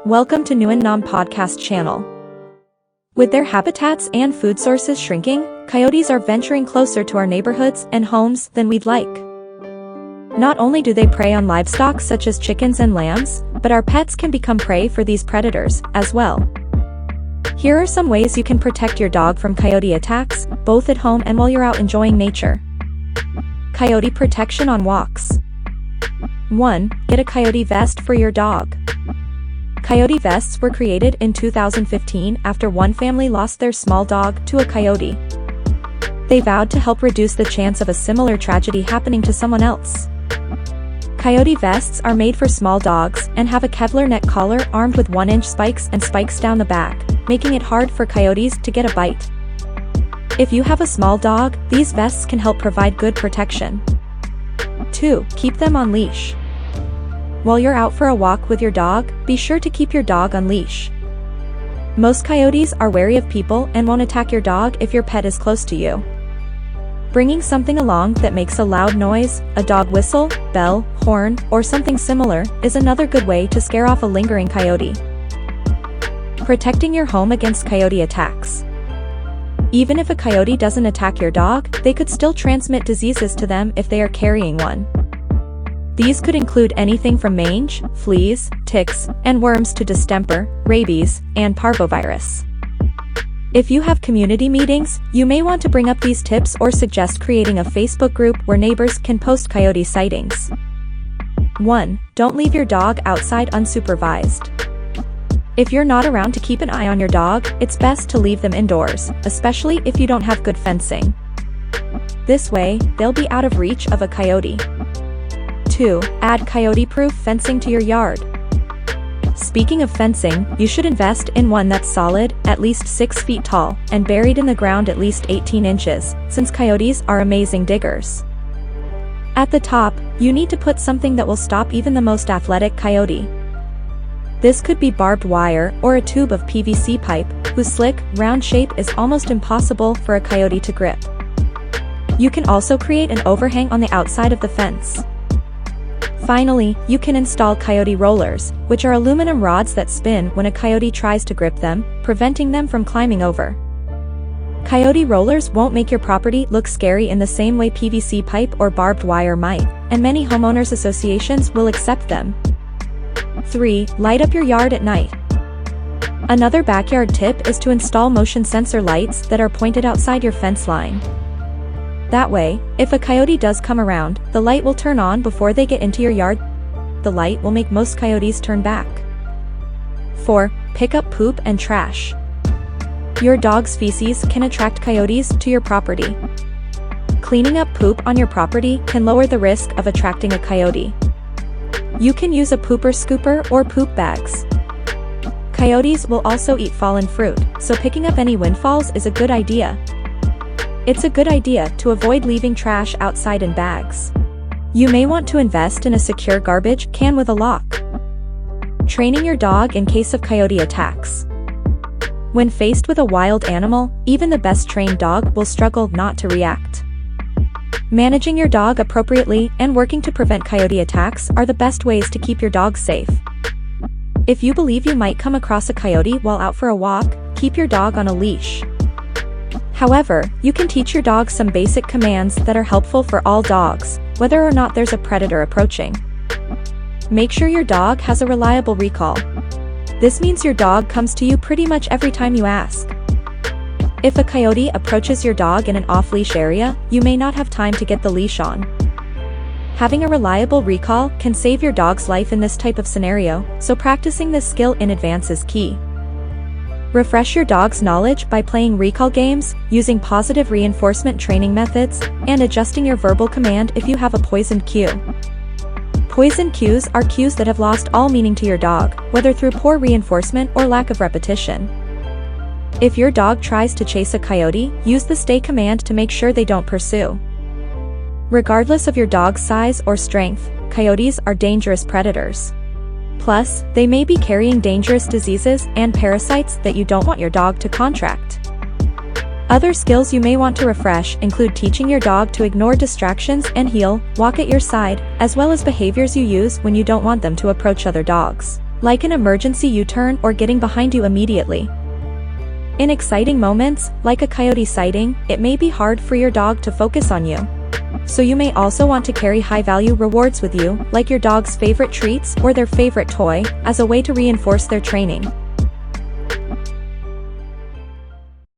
Welcome to Nam Podcast channel. With their habitats and food sources shrinking, coyotes are venturing closer to our neighborhoods and homes than we'd like. Not only do they prey on livestock such as chickens and lambs, but our pets can become prey for these predators as well. Here are some ways you can protect your dog from coyote attacks, both at home and while you're out enjoying nature. Coyote protection on walks. 1. Get a coyote vest for your dog. Coyote vests were created in 2015 after one family lost their small dog to a coyote. They vowed to help reduce the chance of a similar tragedy happening to someone else. Coyote vests are made for small dogs and have a Kevlar neck collar armed with 1-inch spikes and spikes down the back, making it hard for coyotes to get a bite. If you have a small dog, these vests can help provide good protection. 2. Keep them on leash. While you're out for a walk with your dog, be sure to keep your dog on leash. Most coyotes are wary of people and won't attack your dog if your pet is close to you. Bringing something along that makes a loud noise, a dog whistle, bell, horn, or something similar, is another good way to scare off a lingering coyote. Protecting your home against coyote attacks. Even if a coyote doesn't attack your dog, they could still transmit diseases to them if they are carrying one. These could include anything from mange, fleas, ticks, and worms to distemper, rabies, and parvovirus. If you have community meetings, you may want to bring up these tips or suggest creating a Facebook group where neighbors can post coyote sightings. 1. Don't leave your dog outside unsupervised. If you're not around to keep an eye on your dog, it's best to leave them indoors, especially if you don't have good fencing. This way, they'll be out of reach of a coyote. 2. Add coyote-proof fencing to your yard. Speaking of fencing, you should invest in one that's solid, at least 6 feet tall, and buried in the ground at least 18 inches, since coyotes are amazing diggers. At the top, you need to put something that will stop even the most athletic coyote. This could be barbed wire or a tube of PVC pipe, whose slick, round shape is almost impossible for a coyote to grip. You can also create an overhang on the outside of the fence. Finally, you can install coyote rollers, which are aluminum rods that spin when a coyote tries to grip them, preventing them from climbing over. Coyote rollers won't make your property look scary in the same way PVC pipe or barbed wire might, and many homeowners associations will accept them. 3. Light up your yard at night. Another backyard tip is to install motion sensor lights that are pointed outside your fence line. That way, if a coyote does come around, the light will turn on before they get into your yard. The light will make most coyotes turn back. 4. Pick up poop and trash. Your dog's feces can attract coyotes to your property. Cleaning up poop on your property can lower the risk of attracting a coyote. You can use a pooper scooper or poop bags. Coyotes will also eat fallen fruit, so picking up any windfalls is a good idea. It's a good idea to avoid leaving trash outside in bags. You may want to invest in a secure garbage can with a lock. Training your dog in case of coyote attacks. When faced with a wild animal, even the best trained dog will struggle not to react. Managing your dog appropriately and working to prevent coyote attacks are the best ways to keep your dog safe. If you believe you might come across a coyote while out for a walk, keep your dog on a leash. However, you can teach your dog some basic commands that are helpful for all dogs, whether or not there's a predator approaching. Make sure your dog has a reliable recall. This means your dog comes to you pretty much every time you ask. If a coyote approaches your dog in an off-leash area, you may not have time to get the leash on. Having a reliable recall can save your dog's life in this type of scenario, so practicing this skill in advance is key. Refresh your dog's knowledge by playing recall games, using positive reinforcement training methods, and adjusting your verbal command if you have a poisoned cue. Poisoned cues are cues that have lost all meaning to your dog, whether through poor reinforcement or lack of repetition. If your dog tries to chase a coyote, use the stay command to make sure they don't pursue. Regardless of your dog's size or strength, coyotes are dangerous predators. Plus, they may be carrying dangerous diseases and parasites that you don't want your dog to contract. Other skills you may want to refresh include teaching your dog to ignore distractions and heel, walk at your side, as well as behaviors you use when you don't want them to approach other dogs. like an emergency U-turn or getting behind you immediately. In exciting moments, like a coyote sighting, it may be hard for your dog to focus on you. So you may also want to carry high-value rewards with you, like your dog's favorite treats or their favorite toy, as a way to reinforce their training.